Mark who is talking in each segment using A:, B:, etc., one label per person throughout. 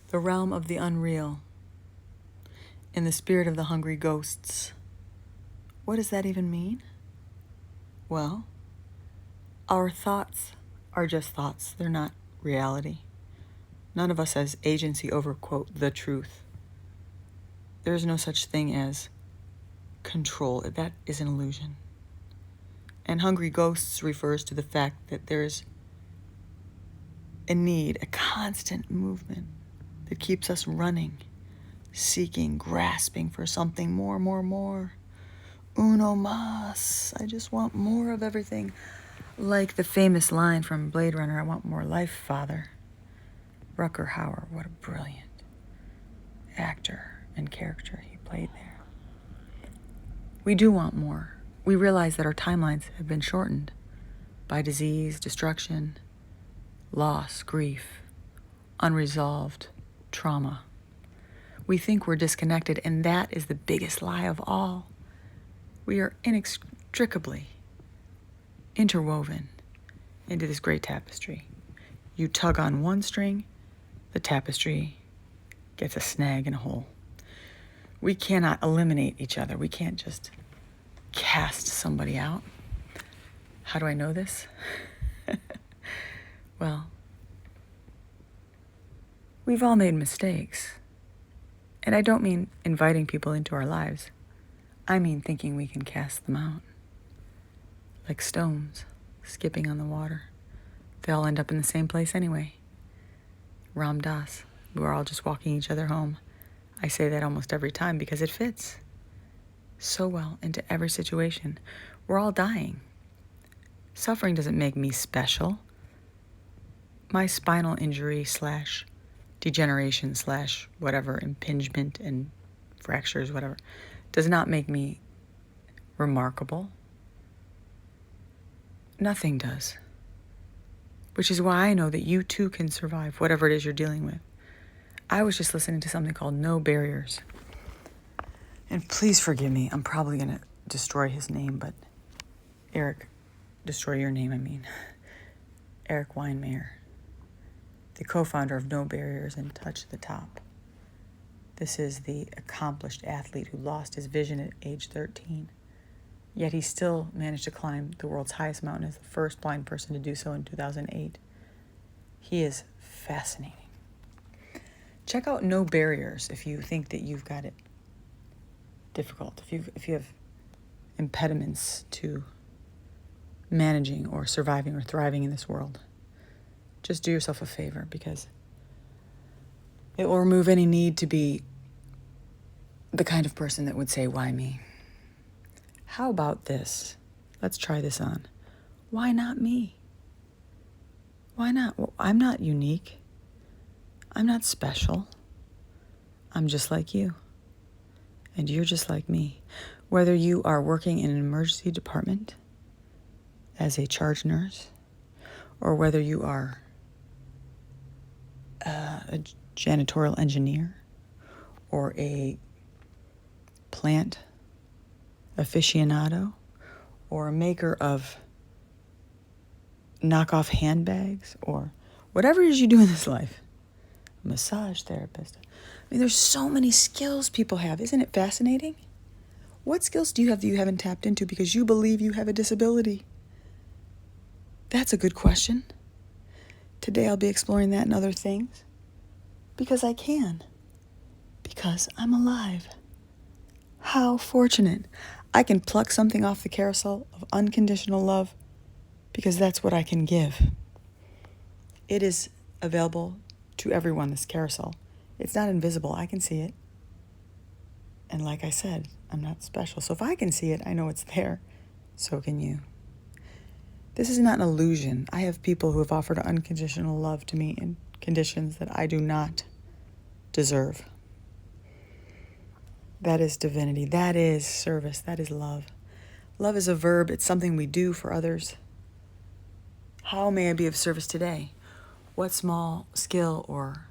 A: the realm of the unreal, in the spirit of the hungry ghosts. What does that even mean? Well, our thoughts are just thoughts. They're not reality. None of us has agency over, quote, the truth. There is no such thing as control. That is an illusion. And hungry ghosts refers to the fact that there is a need, a constant movement that keeps us running, seeking, grasping for something more. Uno mas. I just want more of everything. Like the famous line from Blade Runner, I want more life, Father. Rutger Hauer, what a brilliant actor and character he played there. We do want more. We realize that our timelines have been shortened by disease, destruction, loss, grief, unresolved trauma. We think we're disconnected, and that is the biggest lie of all. We are inextricably interwoven into this great tapestry. You tug on one string, the tapestry gets a snag and a hole. We cannot eliminate each other. We can't just cast somebody out. How do I know this? Well, we've all made mistakes. And I don't mean inviting people into our lives. I mean thinking we can cast them out. Like stones skipping on the water. They all end up in the same place anyway. Ram Dass. We're all just walking each other home. I say that almost every time because it fits so well into every situation. We're all dying. Suffering doesn't make me special. My spinal injury / degeneration / whatever, impingement and fractures, whatever, does not make me remarkable. Nothing does. Which is why I know that you too can survive whatever it is you're dealing with. I was just listening to something called No Barriers. And please forgive me, I'm probably going to destroy his name, but destroy your name, I mean. Eric Weinmeier, the co-founder of No Barriers and Touch the Top. This is the accomplished athlete who lost his vision at age 13. Yet he still managed to climb the world's highest mountain as the first blind person to do so in 2008. He is fascinating. Check out No Barriers if you think that you've got it difficult, if you have impediments to managing or surviving or thriving in this world. Just do yourself a favor, because it will remove any need to be the kind of person that would say, why me? How about this? Let's try this on. Why not me? Why not? Well, I'm not unique. I'm not special. I'm just like you. And you're just like me. Whether you are working in an emergency department as a charge nurse, or whether you are a janitorial engineer, or a plant aficionado, or a maker of knockoff handbags, or whatever it is you do in this life, a massage therapist. I mean, there's so many skills people have. Isn't it fascinating? What skills do you have that you haven't tapped into because you believe you have a disability? That's a good question. Today I'll be exploring that and other things because I can. Because I'm alive. How fortunate. I can pluck something off the carousel of unconditional love because that's what I can give. It is available to everyone, this carousel. It's not invisible. I can see it. And like I said, I'm not special. So if I can see it, I know it's there. So can you. This is not an illusion. I have people who have offered unconditional love to me in conditions that I do not deserve. That is divinity. That is service. That is love. Love is a verb. It's something we do for others. How may I be of service today? What small skill or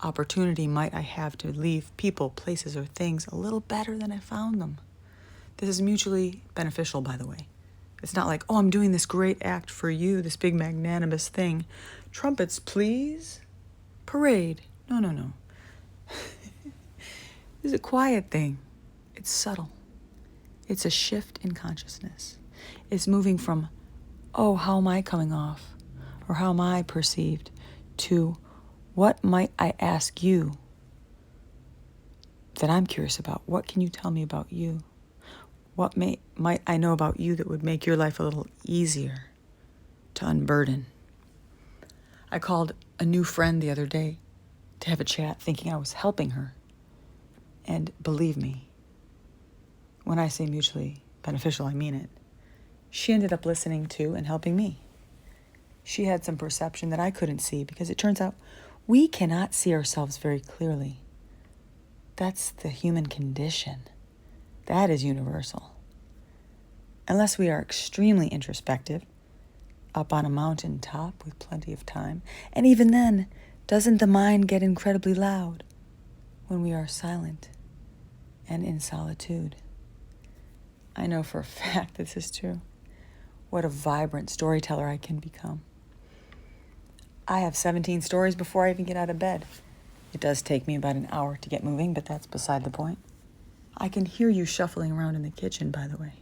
A: opportunity might I have to leave people, places, or things a little better than I found them? This is mutually beneficial, by the way. It's not like, oh, I'm doing this great act for you, this big magnanimous thing. Trumpets, please. Parade. No. It's a quiet thing. It's subtle. It's a shift in consciousness. It's moving from, oh, how am I coming off? Or how am I perceived? To, what might I ask you that I'm curious about? What can you tell me about you? What might I know about you that would make your life a little easier to unburden? I called a new friend the other day to have a chat, thinking I was helping her. And believe me, when I say mutually beneficial, I mean it. She ended up listening to and helping me. She had some perception that I couldn't see, because it turns out we cannot see ourselves very clearly. That's the human condition. That is universal. Unless we are extremely introspective, up on a mountain top with plenty of time. And even then, doesn't the mind get incredibly loud when we are silent and in solitude? I know for a fact this is true. What a vibrant storyteller I can become. I have 17 stories before I even get out of bed. It does take me about an hour to get moving, but that's beside the point. I can hear you shuffling around in the kitchen, by the way.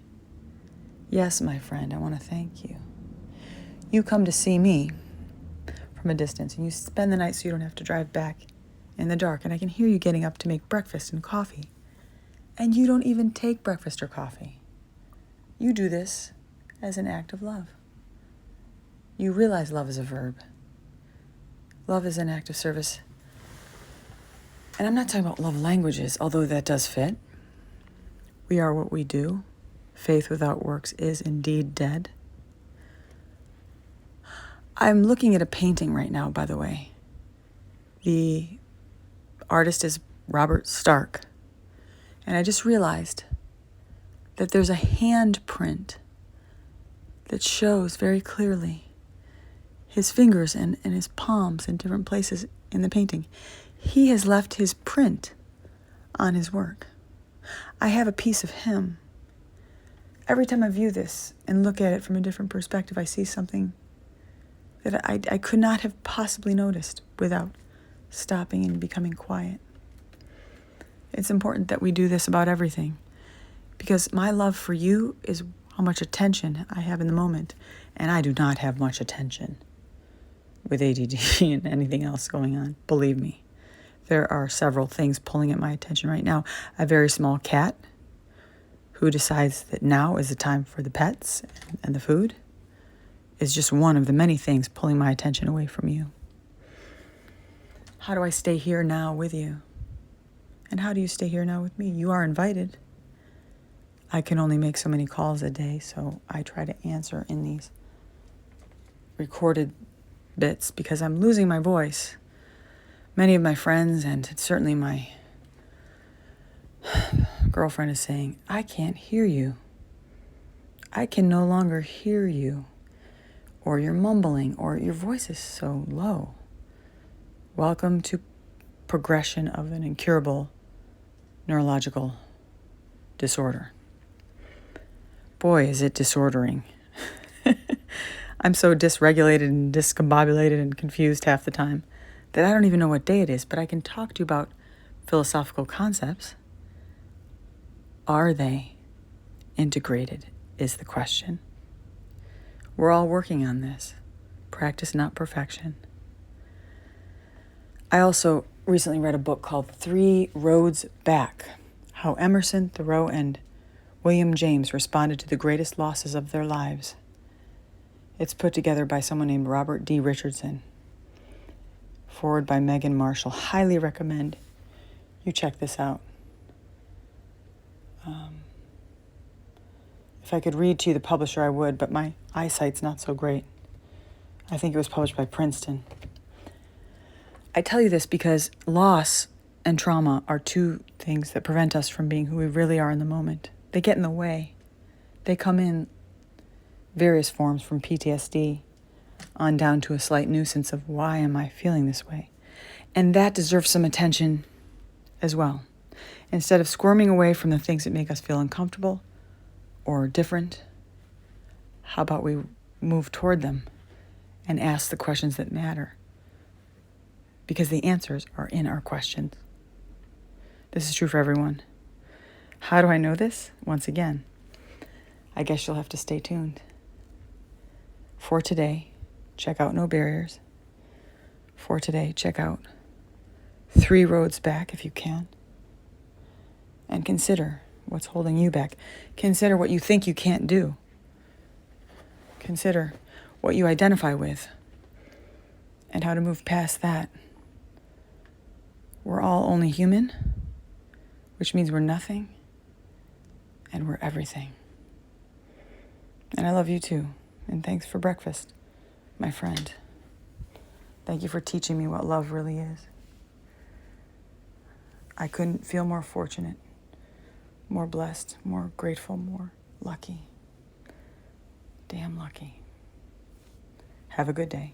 A: Yes, my friend, I want to thank you. You come to see me from a distance, and you spend the night so you don't have to drive back in the dark, and I can hear you getting up to make breakfast and coffee. And you don't even take breakfast or coffee. You do this as an act of love. You realize love is a verb. Love is an act of service. And I'm not talking about love languages, although that does fit. We are what we do. Faith without works is indeed dead. I'm looking at a painting right now, by the way. The artist is Robert Stark. And I just realized that there's a handprint that shows very clearly his fingers and his palms in different places in the painting. He has left his print on his work. I have a piece of him. Every time I view this and look at it from a different perspective, I see something that I could not have possibly noticed without stopping and becoming quiet. It's important that we do this about everything, because my love for you is how much attention I have in the moment, and I do not have much attention with ADD and anything else going on. Believe me, there are several things pulling at my attention right now. A very small cat who decides that now is the time for the pets and the food is just one of the many things pulling my attention away from you. How do I stay here now with you? And how do you stay here now with me? You are invited. I can only make so many calls a day, so I try to answer in these recorded bits because I'm losing my voice. Many of my friends, and certainly my girlfriend, is saying, I can't hear you. I can no longer hear you. Or you're mumbling, or your voice is so low. Welcome to progression of an incurable neurological disorder. Boy, is it disordering. I'm so dysregulated and discombobulated and confused half the time that I don't even know what day it is, but I can talk to you about philosophical concepts. Are they integrated is the question. We're all working on this. Practice, not perfection. I also recently read a book called 3 Roads Back: How Emerson, Thoreau, and William James responded to the greatest losses of their lives. It's put together by someone named Robert D. Richardson. Forward by Megan Marshall. Highly recommend you check this out. If I could read to you the publisher, I would, but my eyesight's not so great. I think it was published by Princeton. I tell you this because loss and trauma are two things that prevent us from being who we really are in the moment. They get in the way. They come in various forms, from PTSD on down to a slight nuisance of why am I feeling this way? And that deserves some attention as well. Instead of squirming away from the things that make us feel uncomfortable or different, how about we move toward them and ask the questions that matter? because the answers are in our questions. This is true for everyone. How do I know this? Once again, I guess you'll have to stay tuned. For today, check out No Barriers. For today, check out 3 roads back if you can. And consider what's holding you back. Consider what you think you can't do. Consider what you identify with and how to move past that. We're all only human, which means we're nothing and we're everything. And I love you too. And thanks for breakfast, my friend. Thank you for teaching me what love really is. I couldn't feel more fortunate, more blessed, more grateful, more lucky. Damn lucky. Have a good day.